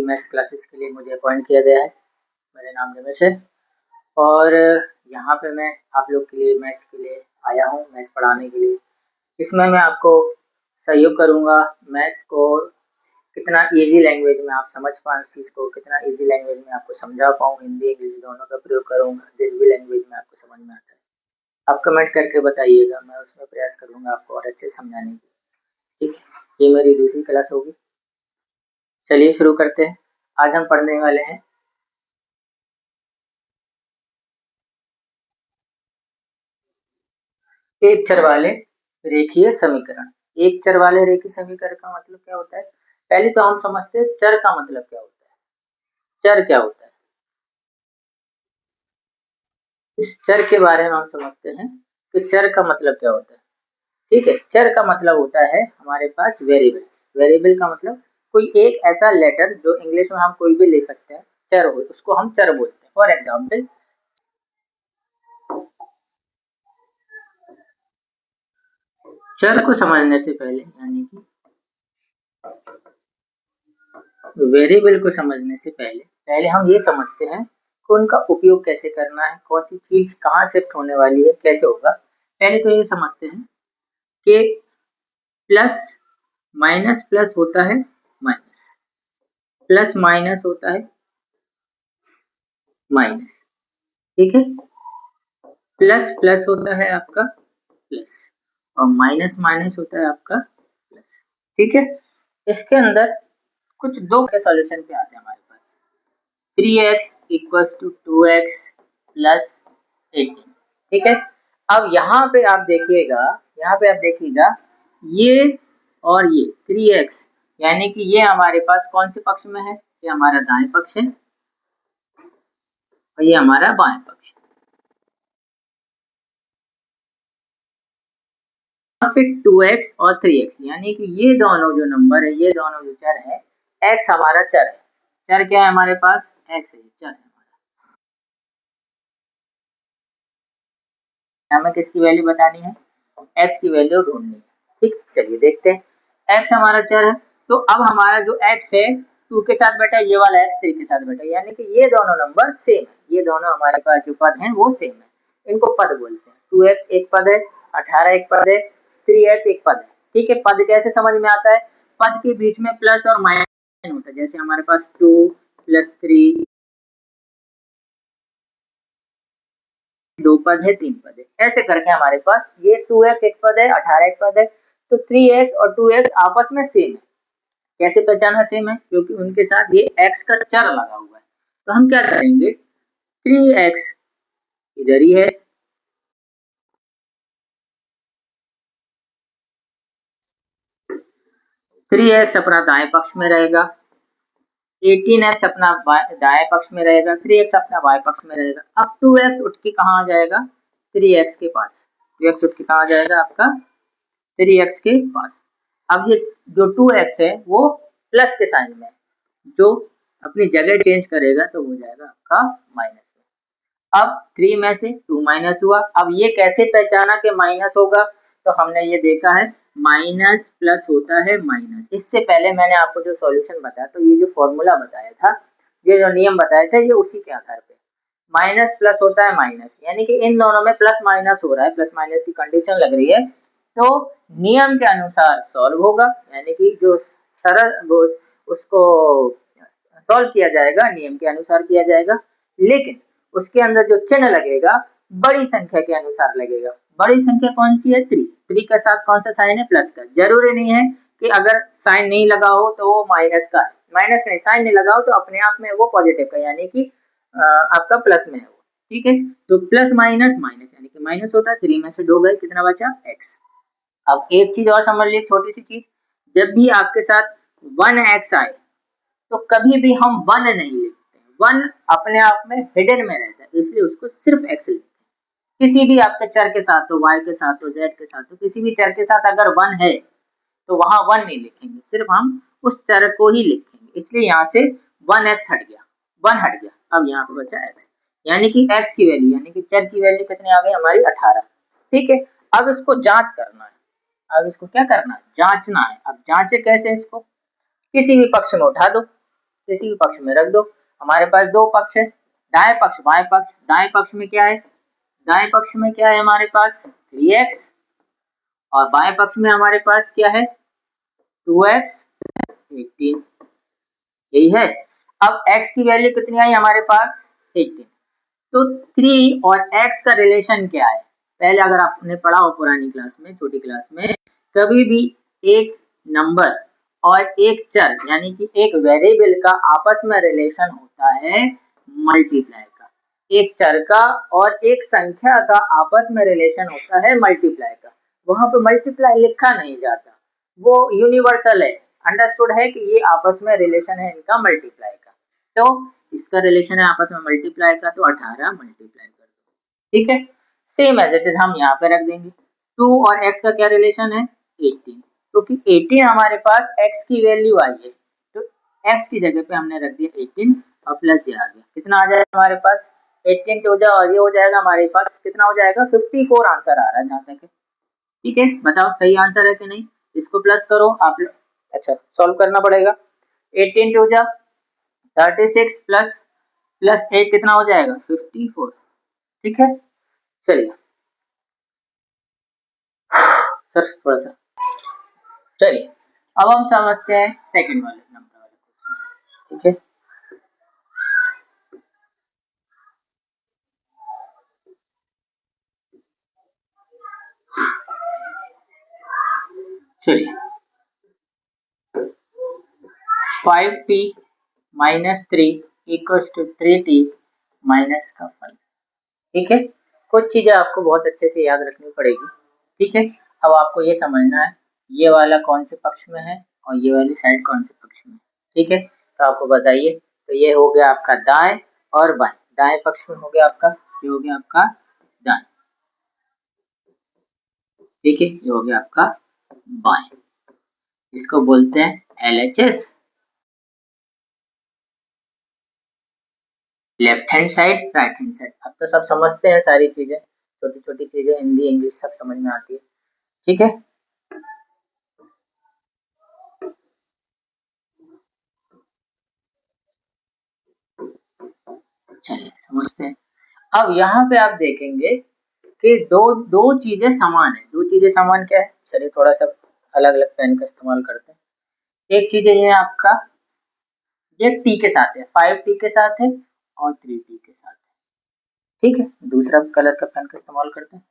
Maths classes के लिए मुझे अपॉइंट किया गया है। मेरा नाम रमेश है और यहाँ पे मैं आप लोग के लिए मैथ्स के लिए आया हूँ, मैथ्स पढ़ाने के लिए। इसमें मैं आपको सहयोग करूँगा मैथ्स को कितना इजी लैंग्वेज में आप समझ पाएँ उस चीज़ को, कितना इजी लैंग्वेज में आपको समझा पाऊँ। हिंदी इंग्लिश दोनों का प्रयोग करूँगा, जिस भी लैंग्वेज में आपको समझ में आता है आप कमेंट करके बताइएगा, मैं उसमें प्रयास करूँगा आपको और अच्छे समझाने की। ठीक है, ये मेरी दूसरी क्लास होगी। चलिए शुरू करते हैं। आज हम पढ़ने वाले हैं एक चर वाले रेखीय समीकरण। एक चर वाले रेखीय समीकरण का मतलब क्या होता है? पहले तो हम समझते हैं चर का मतलब क्या होता है। चर क्या होता है, इस चर के बारे में हम समझते हैं कि चर का मतलब क्या होता है। ठीक है, चर का मतलब होता है हमारे पास वेरिएबल। वेरिएबल का मतलब कोई एक ऐसा लेटर जो इंग्लिश में हम कोई भी ले सकते हैं, चर हो, उसको हम चर बोलते हैं। फॉर एग्जाम्पल, चर को समझने से पहले यानी कि वेरिएबल को समझने से पहले हम ये समझते हैं कि उनका उपयोग कैसे करना है, कौन सी चीज कहाँ शिफ्ट होने वाली है, कैसे होगा। पहले तो ये समझते हैं कि प्लस माइनस प्लस होता है माइनस, प्लस माइनस होता है माइनस। ठीक है, प्लस प्लस होता है आपका प्लस और माइनस माइनस होता है आपका प्लस। ठीक है, इसके अंदर कुछ दो के सॉल्यूशन पे आते हैं हमारे पास। 3x equals to 2x plus 18। ठीक है, अब यहाँ पे आप देखिएगा, ये और ये 3x यानी कि ये हमारे पास कौन से पक्ष में है? ये हमारा दाएं पक्ष है और ये हमारा बाएं पक्ष। यहाँ पे 2x और 3x यानी कि ये दोनों जो नंबर है, ये दोनों जो चर है, x हमारा चर है। चर क्या है हमारे पास? x है, चर है हमारा। हमें किसकी वैल्यू बतानी है? x की वैल्यू ढूंढनी है। ठीक, चलिए देखते हैं। x हमारा चर है, तो अब हमारा जो x है 2 के साथ बैठा है, ये वाला x 3 के साथ बैठा है, यानी कि ये दोनों नंबर सेम है। ये दोनों हमारे पास जो पद हैं वो सेम है, इनको पद बोलते हैं। 2x एक पद है, 18 एक पद है, 3x एक पद है। ठीक है, पद कैसे समझ में आता है? पद के बीच में प्लस और माइनस होता है, जैसे हमारे पास 2 प्लस 3, दो पद है, 3 पद है, ऐसे करके हमारे पास ये 2x एक पद है, 18 एक पद है, तो 3x और 2x आपस में सेम है। कैसे पहचाना सेम है? क्योंकि उनके साथ ये x का चर लगा हुआ है। तो हम क्या करेंगे, 3x इधर ही है, 3x अपना दाएं पक्ष में रहेगा, 18x अपना दाएं पक्ष में रहेगा, 3x अपना बाएं पक्ष में रहेगा। अब 2x उठ के कहाँ आ जाएगा? 3x के पास। 2x उठ के कहाँ आ जाएगा? आपका 3x के पास। अब ये जो 2x है वो प्लस के साइन में, जो अपनी जगह चेंज करेगा तो हो जाएगा आपका माइनस में। अब 3 में से 2 माइनस हुआ। अब ये कैसे पहचाना कि माइनस होगा? तो हमने ये देखा है माइनस प्लस होता है माइनस। इससे पहले मैंने आपको जो सॉल्यूशन बताया, तो ये जो फॉर्मूला बताया था, ये जो नियम बताए थे, ये उसी के आधार पे माइनस प्लस होता है माइनस, यानी कि इन दोनों में प्लस माइनस हो रहा है, प्लस माइनस की कंडीशन लग रही है, तो नियम के अनुसार सॉल्व होगा, यानी कि जो सरल वो उसको सॉल्व किया जाएगा, नियम के अनुसार किया जाएगा। लेकिन उसके अंदर जो चिन्ह लगेगा बड़ी संख्या के अनुसार लगेगा। बड़ी संख्या कौन सी है? 3। 3 के साथ कौन सा साइन है? प्लस का। जरूरी नहीं है कि अगर साइन नहीं लगा हो तो वो माइनस का है, माइनस नहीं, साइन नहीं लगा हो तो अपने आप में वो पॉजिटिव का, यानी कि आपका प्लस में है वो। ठीक है, तो प्लस माइनस माइनस यानी कि माइनस होता है। 3 में से 2 गए, कितना बचा? x। अब एक चीज और समझ लीजिए, छोटी सी चीज, जब भी आपके साथ 1x आए तो कभी भी हम 1 नहीं लिखते। 1 अपने आप में हिडन में रहता है, इसलिए उसको सिर्फ x लिखते हैं। किसी भी आपके चर के साथ हो, y के साथ हो, z के साथ हो, किसी भी चर के साथ अगर 1 है तो वहां 1 नहीं लिखेंगे, सिर्फ हम उस चर को ही लिखेंगे। इसलिए यहाँ से 1x हट गया, 1 हट गया, अब यहाँ पे बचा x, यानी कि x की वैल्यू, यानी कि चर की वैल्यू कितनी आ गई हमारी? 18। ठीक है, अब इसको जांच करना है। अब इसको क्या करना है? जांचना है। अब जांचे कैसे? इसको किसी भी पक्ष में उठा दो, किसी भी पक्ष में रख दो। हमारे पास दो पक्ष है, दाएं पक्ष बाएं पक्ष। दाएं पक्ष में क्या है, दाएं पक्ष में क्या है हमारे पास 3x, और बाएं पक्ष में हमारे पास क्या है 2x 18, यही है। अब x की वैल्यू कितनी आई हमारे पास 18। तो 3 और x का रिलेशन क्या है, पहले अगर आपने पढ़ा हो पुरानी क्लास में, छोटी क्लास में, कभी भी एक नंबर और एक चर यानी कि एक वेरिएबल का आपस में रिलेशन होता है मल्टीप्लाई का। एक चर का और एक संख्या का आपस में रिलेशन होता है मल्टीप्लाई का। वहां पे मल्टीप्लाई लिखा नहीं जाता, वो यूनिवर्सल है, अंडरस्टूड है कि ये आपस में रिलेशन है इनका मल्टीप्लाई का। तो इसका रिलेशन है आपस में मल्टीप्लाई का, तो 18 मल्टीप्लाई कर दो, ठीक है। सेम एज इट इज हम यहाँ पे रख देंगे। 2 और x का क्या रिलेशन है 18, क्योंकि 18 हमारे पास x की वैल्यू आई है, तो x की जगह पे हमने रख दिया 18 और प्लस ये आ गया। कितना आ जाएगा हमारे पास 18 हो जाए और ये हो जाएगा हमारे पास कितना हो जाएगा 54 आंसर आ रहा है जहाँ तक है, ठीक है। बताओ सही आंसर है कि नहीं, इसको प्लस करो आप। अच्छा सॉल्व करना पड़ेगा। 18 हो जा 36 प्लस प्लस 8 कितना हो जाएगा 54, ठीक है। चलिए सर थोड़ा सा, चलिए अब हम समझते हैं सेकंड वाले नंबर वाले क्वेश्चन, ठीक है। चलिए 5t minus 3 equals to 3t minus का 5, ठीक है। कुछ चीजें आपको बहुत अच्छे से याद रखनी पड़ेगी, ठीक है। अब आपको ये समझना है ये वाला कौन से पक्ष में है और ये वाली साइड कौन से पक्ष में, ठीक है। तो आपको बताइए, तो ये हो गया आपका दाएं और बाएं, दाएं पक्ष में हो गया आपका, ये हो गया आपका दाएं, ठीक है। ये हो गया आपका बाएं, इसको बोलते हैं LHS, left hand side right hand side. अब तो सब समझते हैं सारी चीजें, छोटी छोटी चीजें हिंदी इंग्लिश सब समझ में आती है, ठीक है। चलिए समझते हैं। अब यहाँ पे आप देखेंगे कि दो दो चीजें समान है। दो चीजें समान क्या है, चलिए थोड़ा सा अलग अलग पेन का इस्तेमाल करते हैं। एक चीज है आपका ये टी के साथ है, 5t के साथ है और 3t के साथ है, ठीक है। दूसरा कलर का पेन का इस्तेमाल करते हैं।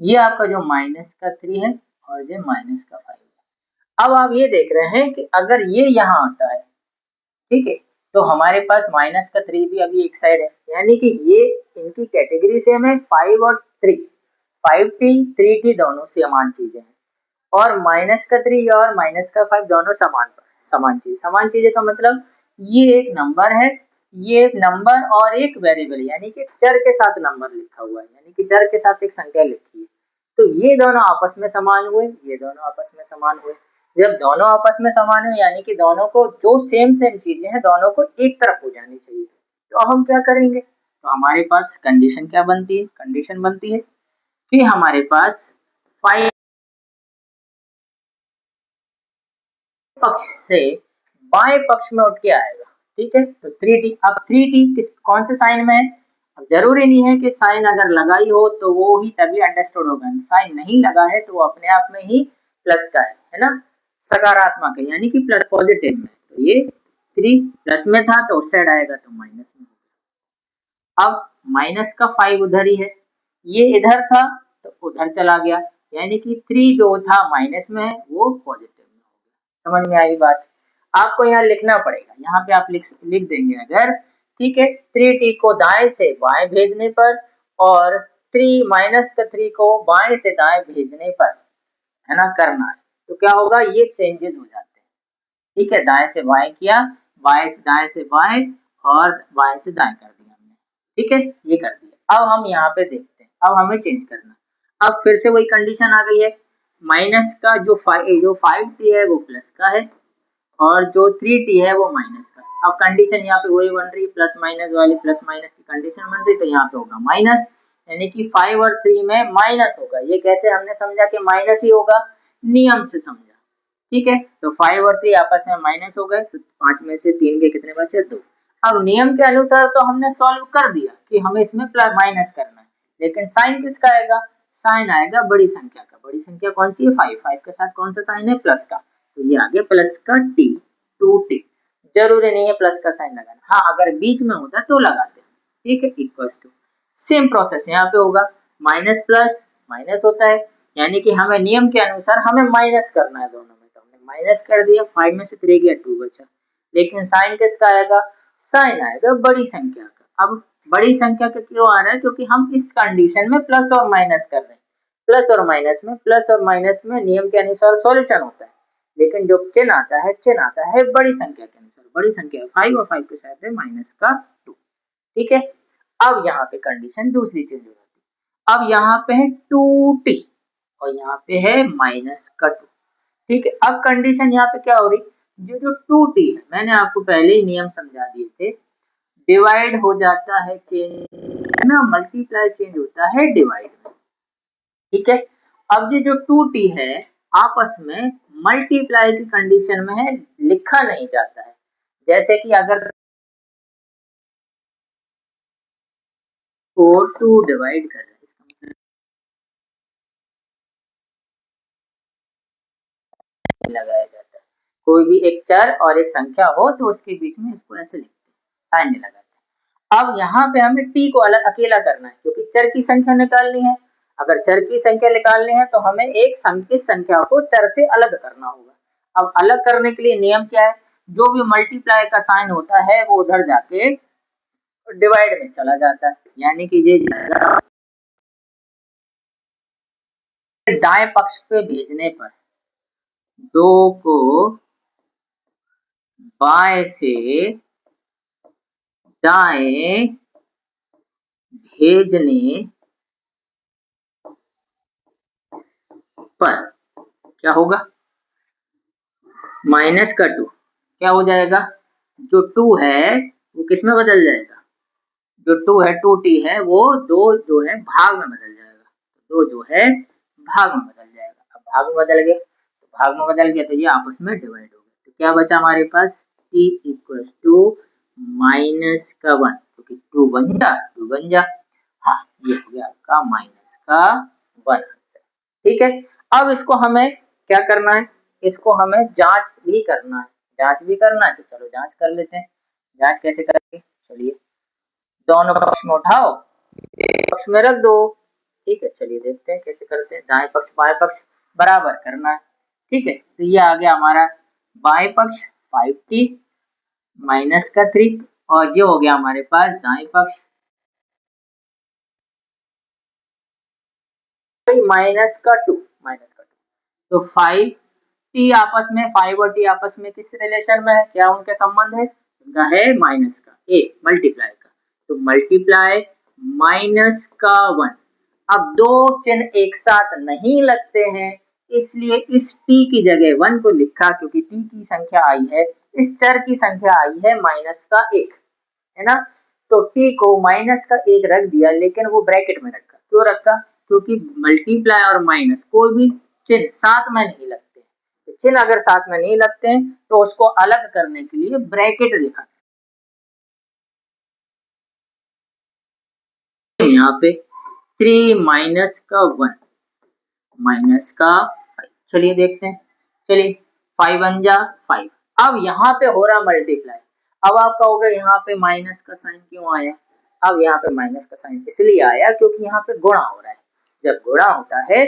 ये आपका जो माइनस का 3 है और ये माइनस का 5 है। अब आप ये देख रहे हैं कि अगर ये यहाँ आता है, ठीक है, तो हमारे पास माइनस का 3 भी अभी एक साइड है, यानी कि ये इनकी कैटेगरी सेम है 5 और 3, 5t 3t दोनों समान चीजें हैं। और माइनस का 3 और माइनस का 5 दोनों समान समान चीजें का मतलब ये एक नंबर है, ये एक नंबर और एक वेरिएबल यानी कि चर के साथ नंबर लिखा हुआ है, यानी कि चर के साथ एक संख्या लिखी है। तो ये दोनों आपस में समान हुए, ये दोनों आपस में समान हुए। जब दोनों आपस में समान हुए यानी कि दोनों को जो सेम चीजें हैं दोनों को एक तरफ हो जानी चाहिए। तो अब हम क्या करेंगे, तो हमारे पास कंडीशन क्या बनती है, कंडीशन बनती है कि हमारे पास 5 पक्ष से बाएं पक्ष में उठ के आएगा, ठीक है। तो 3t, अब 3t किस कौन से साइन में है, अब जरूरी नहीं है कि साइन अगर लगाई हो तो वो ही तभी अंडरस्टूड होगा, साइन नहीं लगा है तो वो अपने आप में ही प्लस का है ना, सकारात्मक है यानी कि प्लस पॉजिटिव में। तो ये 3 प्लस में था तो उस साइड आएगा तो माइनस में। अब माइनस का 5 उधर ही है, ये इधर था तो उधर चला गया, यानी कि 3 जो था माइनस में है वो पॉजिटिव में हो गया। समझ में आई बात। आपको यहाँ लिखना पड़ेगा, यहाँ पे आप लिख देंगे अगर, ठीक है। 3t को दाएं से बाएं भेजने पर और 3 माइनस का 3 को बाएं से दाएं भेजने पर, है ना, करना है तो क्या होगा, ये चेंजेस हो जाते हैं, ठीक है। दाएं से बाएं किया, बाएं से दाएं से बाएं और बाएं से दाएं कर दिया हमने, ठीक है, ये कर दिया। अब हम यहाँ पे देखते हैं, अब हमें चेंज करना। अब फिर से वही कंडीशन आ गई है, माइनस का जो 5t है वो प्लस का है और जो 3t है वो माइनस का। अब कंडीशन यहाँ पे वही बन रही, प्लस माइनस वाली, प्लस माइनस की कंडीशन बन रही, तो यहाँ पे होगा माइनस, यानी कि 5 और 3 में माइनस होगा। ये कैसे हमने समझा कि माइनस ही होगा, नियम से समझा, ठीक है, तो 5 और 3 आपस में माइनस हो गए, तो 5 में से 3 के कितने बचे? 2। अब नियम के अनुसार तो हमने सॉल्व कर दिया कि हमें इसमें प्लस माइनस करना है, लेकिन साइन किसका आएगा? साइन आएगा बड़ी संख्या का। बड़ी संख्या कौन सी है? 5। 5 के साथ कौन सा साइन है? प्लस का, तो ये आ गया प्लस का टी, 2t। जरूरी नहीं है प्लस का साइन लगाना, हाँ अगर बीच में होता तो लगाते हैं, ठीक है। इक्वल्स टू, सेम प्रोसेस यहाँ पे होगा, माइनस प्लस माइनस होता है, यानी कि हमें नियम के अनुसार हमें माइनस करना है दोनों में, तो हमने माइनस कर दिया, 5 में से 3 गया 2 बचा, लेकिन साइन किसका आएगा? साइन आएगा बड़ी संख्या का। अब बड़ी संख्या का क्यों आ रहा है? क्योंकि हम इस कंडीशन में प्लस और माइनस कर रहे हैं। प्लस और माइनस में नियम के अनुसार सॉल्यूशन होता है, लेकिन जो चिन्ह आता है बड़ी संख्या के अनुसार। बड़ी संख्या 5 और 5 के साथ है माइनस का 2, ठीक है। अब यहाँ पे कंडीशन दूसरी चेंज हो जाती है, अब यहाँ पे है 2t और यहाँ पे है माइनस का 2, ठीक है। अब कंडीशन यहाँ पे क्या हो रही? जो 2t है, मैंने आपको पहले ही नियम समझा दिए थे, डिवाइड हो जाता है चेंज ना, मल्टीप्लाई चेंज होता है डिवाइड में, ठीक है। अब ये जो 2t है आपस में मल्टीप्लाई की कंडीशन में है, लिखा नहीं जाता है। जैसे कि अगर 4 2 डिवाइड कर रहे हैं, इसका मतलब लगाया जाता है। कोई भी एक चर और एक संख्या हो तो उसके बीच में इसको ऐसे लिखते हैं, साइन नहीं लगाते। अब यहाँ पे हमें t को अलग अकेला करना है, क्योंकि चर की संख्या निकालनी है। अगर चर की संख्या निकालनी है तो हमें एक इस संख्या को चर से अलग करना होगा। अब अलग करने के लिए नियम क्या है? जो भी मल्टीप्लाई का साइन होता है वो उधर जाके डिवाइड में चला जाता है, यानी कि ये दाएं पक्ष पे भेजने पर 2 को बाएं से दाएं भेजने पर क्या होगा? माइनस का 2 क्या हो जाएगा? जो 2 है वो किस में बदल जाएगा? जो 2 है 2t है वो 2 जो है भाग में बदल जाएगा, 2 जो है भाग में बदल जाएगा। अब भाग में बदल गया, तो भाग में बदल गया तो ये आपस में डिवाइड हो गया, तो क्या बचा हमारे पास? t इक्वल्स टू माइनस का 1, क्योंकि 2 बन जा, हाँ ये हो गया आपका माइनस का 1, ठीक है। अब इसको हमें क्या करना है? इसको हमें जांच भी करना है, तो चलो जांच कर लेते हैं। जांच कैसे करेंगे? चलिए दोनों पक्ष में उठाओ, एक पक्ष में रख दो, ठीक है। चलिए देखते हैं कैसे करते हैं। दाएं पक्ष बाएं पक्ष बराबर करना है, ठीक है। तो ये आ गया हमारा बाएं पक्ष 5t माइनस का 3, और ये हो गया हमारे पास दाएं पक्ष माइनस का 2, तो 5t आपस में 5 और t आपस में किस रिलेशन में है? क्या उनके संबंध है? उनका है माइनस का a मल्टीप्लाई का, तो मल्टीप्लाई माइनस का 1। अब दो चिन्ह एक साथ नहीं लगते हैं, इसलिए इस t की जगह 1 को लिखा, क्योंकि t की संख्या आई है, इस चर की संख्या आई है माइनस का 1, है ना। तो t को माइनस का 1 रख दिया, लेकिन वो ब्रैकेट में रखा। क्यों रखा? क्योंकि मल्टीप्लाई और माइनस कोई भी चिन्ह साथ में नहीं लगते, तो चिन्ह अगर साथ में नहीं लगते हैं तो उसको अलग करने के लिए ब्रैकेट लिखा यहाँ पे 3 माइनस का 1 माइनस का 5। चलिए देखते हैं, चलिए 5 1 जा 5। अब यहाँ पे हो रहा मल्टीप्लाई, अब आप कहोगे यहाँ पे माइनस का साइन क्यों आया? अब यहाँ पे माइनस का साइन इसलिए आया क्योंकि यहाँ पे गुणा हो रहा है। जब गुणा होता है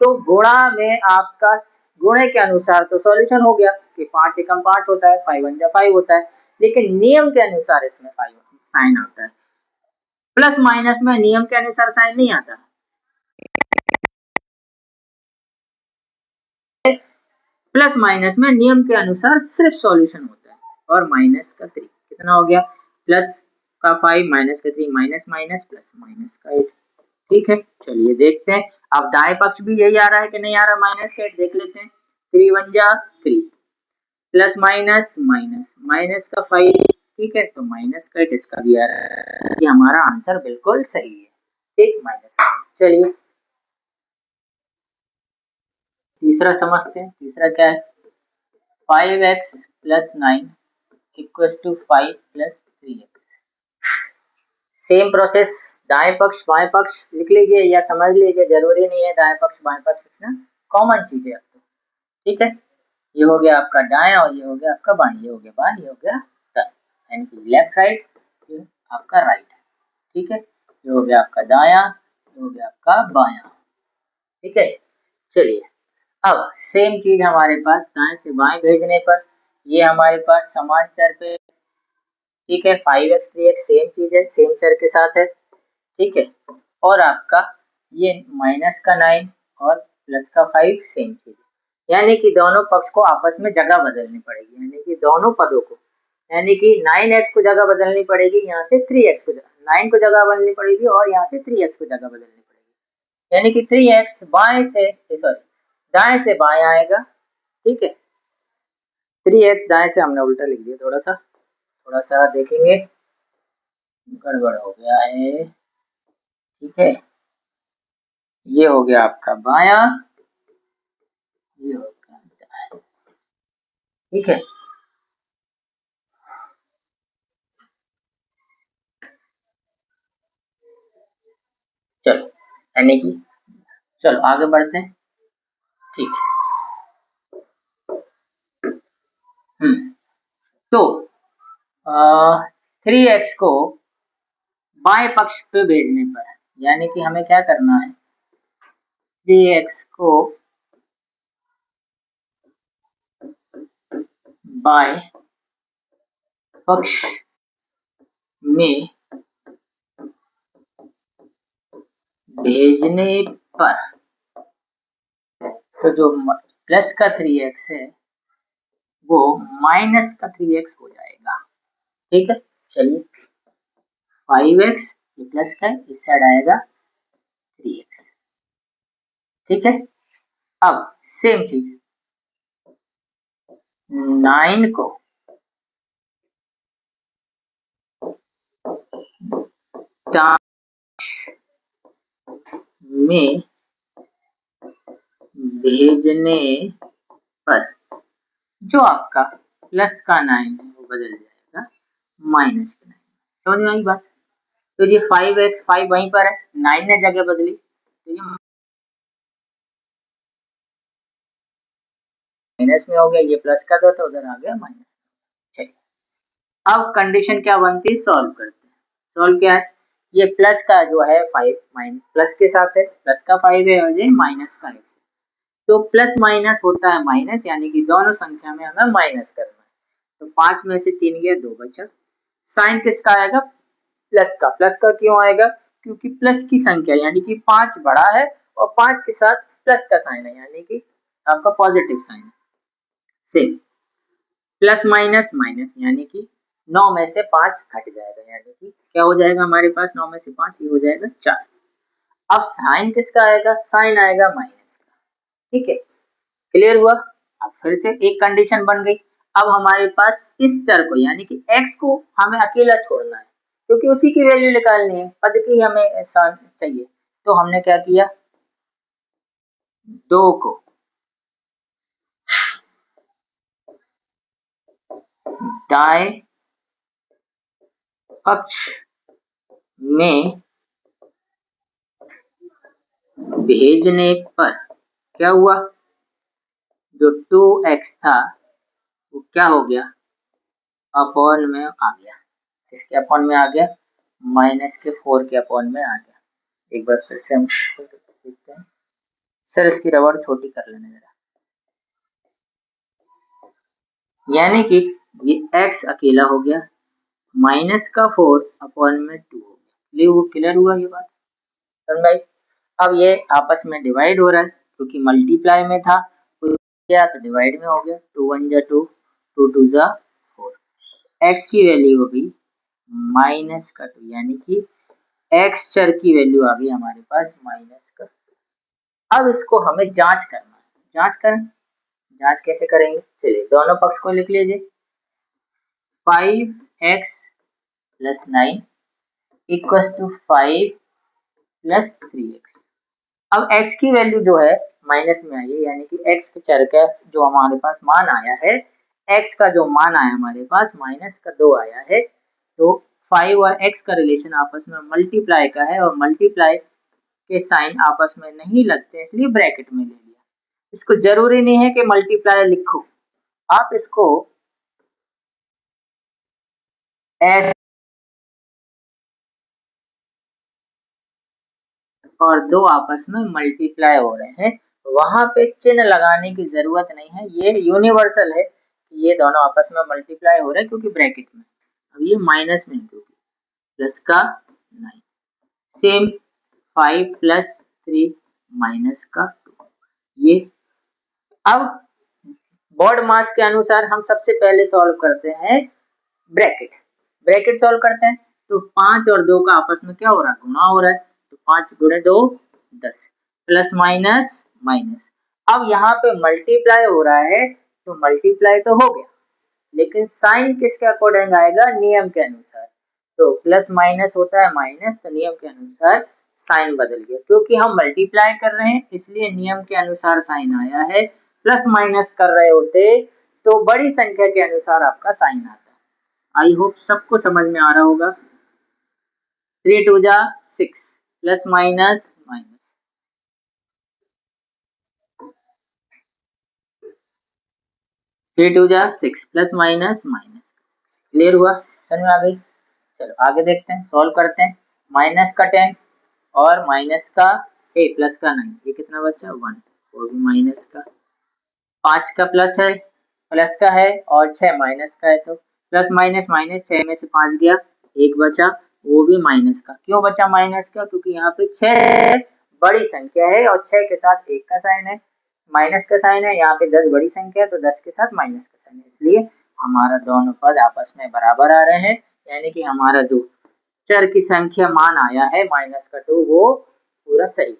तो गुणा में आपका गुणे के अनुसार तो सॉल्यूशन हो गया कि 5 एकम 5 होता है, 5 1 जा 5 होता है, लेकिन नियम के अनुसार इसमें 5 साइन आता है। प्लस माइनस में नियम के अनुसार साइन नहीं आता, प्लस माइनस में नियम के अनुसार सिर्फ सॉल्यूशन होता है। और माइनस का 3 कितना हो गया? प्लस का 5 माइनस का 3 माइनस माइनस प्लस माइनस का 8, ठीक है। चलिए देखते हैं, अब दाएं पक्ष भी यही आ रहा है कि नहीं आ रहा? माइनस का 8 देख लेते हैं। 3 1 जा 3 प्लस माइनस माइनस माइनस का 5, ठीक है। तो माइनस का 8 इसका भी आ रहा है, ये हमारा आंसर बिल्कुल सही है, ठीक माइनस। चलिए तीसरा समझते हैं, तीसरा क्या है? 5x plus 9 equals to 5 plus 3x। Same process, दाएं पक्ष बाएं पक्ष लिख लीजिए या समझ लीजिए, जरूरी नहीं है दाएं पक्ष बाएं पक्ष लिखना, कॉमन चीज है आपको। ठीक है, ये हो गया आपका दाएं और ये हो गया आपका बाएं, ये हो गया बाएं, ये हो गया दाएं, यानी कि लेफ्ट राइट, ये आपका राइट है। ठीक है, ये हो गया आपका दाया, ये हो गया आपका बाया। ठीक है, चलिए अब सेम चीज हमारे पास दाएं से बाएं भेजने पर, ये हमारे पास समान चर पे, ठीक है 5x 3x सेम चीज है, सेम चर के साथ है। ठीक है, और आपका ये माइनस का 9 और प्लस का 5 सेम चीज है, यानी कि दोनों पक्ष को आपस में जगह बदलनी पड़ेगी, यानी कि दोनों पदों को, यानी कि 9x को जगह बदलनी पड़ेगी, यहाँ से 3x को 9 को जगह बदलनी पड़ेगी और यहाँ से 3x को जगह बदलनी पड़ेगी, यानी कि 3x बाएं से सॉरी दाएं से बाएं आएगा। ठीक है, 3x दाएं से हमने उल्टा लिख दिया, थोड़ा सा देखेंगे, गड़बड़ हो गया है। ठीक है, ये हो गया आपका बाया, ये हो गया दाया। ठीक है, चलो यानी कि चलो आगे बढ़ते हैं। ठीक है, तो 3x को बाएं पक्ष पे भेजने पर, यानी कि हमें क्या करना है, 3x को बाएं पक्ष में भेजने पर, तो जो प्लस का 3x है वो माइनस का 3x हो जाएगा। ठीक है, चलिए 5x ये प्लस का इस साइड आएगा 3x। ठीक है, अब सेम चीज 9 को में भेजने पर जो आपका प्लस का 9 है वो बदल जाएगा माइनस का 9। समझ में आई बात? तो ये 5x 5 वहीं पर है, 9 ने जगह बदली, तो ये माइनस में हो गया, ये प्लस का था तो उधर आ गया माइनस। चलिए अब कंडीशन क्या बनती है, सॉल्व करते हैं। सॉल्व क्या है, ये प्लस का जो है 5 माइनस प्लस के साथ है, प्लस का 5 है और ये माइनस का x है, तो प्लस माइनस होता है माइनस, यानी कि दोनों संख्या में हमें माइनस करना है। तो 5 में से 3 गया 2 बचा, साइन किसका आएगा, प्लस का। प्लस का क्यों आएगा, क्योंकि प्लस की संख्या यानी कि 5 बड़ा है और 5 के साथ प्लस का साइन है, यानी कि आपका पॉजिटिव साइन है। सेम प्लस माइनस माइनस, यानी कि 9 में से 5 घट जाएगा, यानी कि क्या हो जाएगा हमारे पास, 9 में से 5 ये हो जाएगा 4। अब साइन किसका आएगा, साइन आएगा माइनस का। ठीक है, क्लियर हुआ? अब फिर से एक कंडीशन बन गई, अब हमारे पास इस चर को यानी कि x को हमें अकेला छोड़ना है, क्योंकि उसी की वैल्यू निकालनी है, पद की हमें सान चाहिए। तो हमने क्या किया, 2 को दाएं पक्ष में भेजने पर क्या हुआ, जो 2x था वो क्या हो गया, अपॉन में आ गया, किसके अपॉन में आ गया, माइनस के 4 के अपॉन में आ गया। एक बार फिर से हम देखते हैं, सर इसकी रबड़ छोटी कर लेने जरा, यानी कि ये x अकेला हो गया, माइनस का 4 अपॉन में 2 हो गया। वो क्लियर हुआ ये बात, समझ भाई? अब ये आपस में डिवाइड हो रहा है, क्योंकि मल्टीप्लाई में था तो क्या, तो डिवाइड में हो गया, 2 1 जा 2, 2 2 जा 4, x की वैल्यू होगी माइनस का 2, यानी कि x चर की वैल्यू आ गई हमारे पास माइनस का। अब इसको हमें जांच करना है, जांच करें, जांच कैसे करेंगे, चलिए दोनों पक्ष को लिख लीजिए, 5x plus 9 equal to 5 plus 3x। अब x की वैल्यू जो है माइनस में आई है, यानी कि x के चर का जो हमारे पास मान आया है x का जो मान आया हमारे पास माइनस का 2 आया है, तो 5 और x का रिलेशन आपस में मल्टीप्लाई का है और मल्टीप्लाई के साइन आपस में नहीं लगते, इसलिए ब्रैकेट में ले लिया। इसको जरूरी नहीं है कि मल्टीप्लाई लिखो, आप इसको ऐसे और 2 आपस में मल्टीप्लाई हो रहे हैं, वहां पे चिन्ह लगाने की जरूरत नहीं है, ये यूनिवर्सल है, ये दोनों आपस में मल्टीप्लाई हो रहे हैं क्योंकि ब्रैकेट में। अब ये माइनस में क्योंकि प्लस का 9, सेम 5 प्लस 3 माइनस का 2। ये अब बोर्ड मास के अनुसार हम सबसे पहले सॉल्व करते हैं ब्रैकेट, ब्रैकेट सॉल्व करते हैं तो 5 और 2 का आपस में क्या हो रहा है, गुणा हो रहा है, तो 5 गुणे 2 10, प्लस माइनस माइनस। अब यहाँ पे मल्टीप्लाई हो रहा है तो मल्टीप्लाई तो हो गया, लेकिन साइन किसके अकॉर्डिंग आएगा, नियम के अनुसार। तो प्लस माइनस होता है माइनस, तो नियम के अनुसार साइन बदल गया, क्योंकि हम मल्टीप्लाई कर रहे हैं इसलिए नियम के अनुसार साइन आया है। प्लस माइनस कर रहे होते तो बड़ी संख्या के अनुसार आपका साइन आता। आई होप सबको समझ में आ रहा होगा। 3 2 जा 6 प्लस माइनस माइनस, 3 2 जा 6 प्लस माइनस माइनस। क्लियर हुआ, समझ में आ गई। चलो आगे देखते हैं, सॉल्व करते हैं। माइनस का 10 और माइनस का प्लस का 9, ये कितना बचा 1, वो भी माइनस का। 5 का प्लस का है और 6 माइनस का है, तो प्लस माइनस माइनस, 6 में से 5 गया, 1 बचा, वो भी माइनस का। क्यों बचा माइनस का, क्योंकि यहाँ पे 6 बड़ी संख्या है और 6 के साथ 1 का साइन है, माइनस का साइन है। यहाँ पे 10 बड़ी संख्या है तो 10 के साथ माइनस का साइन है, इसलिए हमारा दोनों पद आपस में बराबर आ रहे हैं, यानी कि हमारा जो चर की संख्या मान आया है माइनस का 2 वो पूरा सही।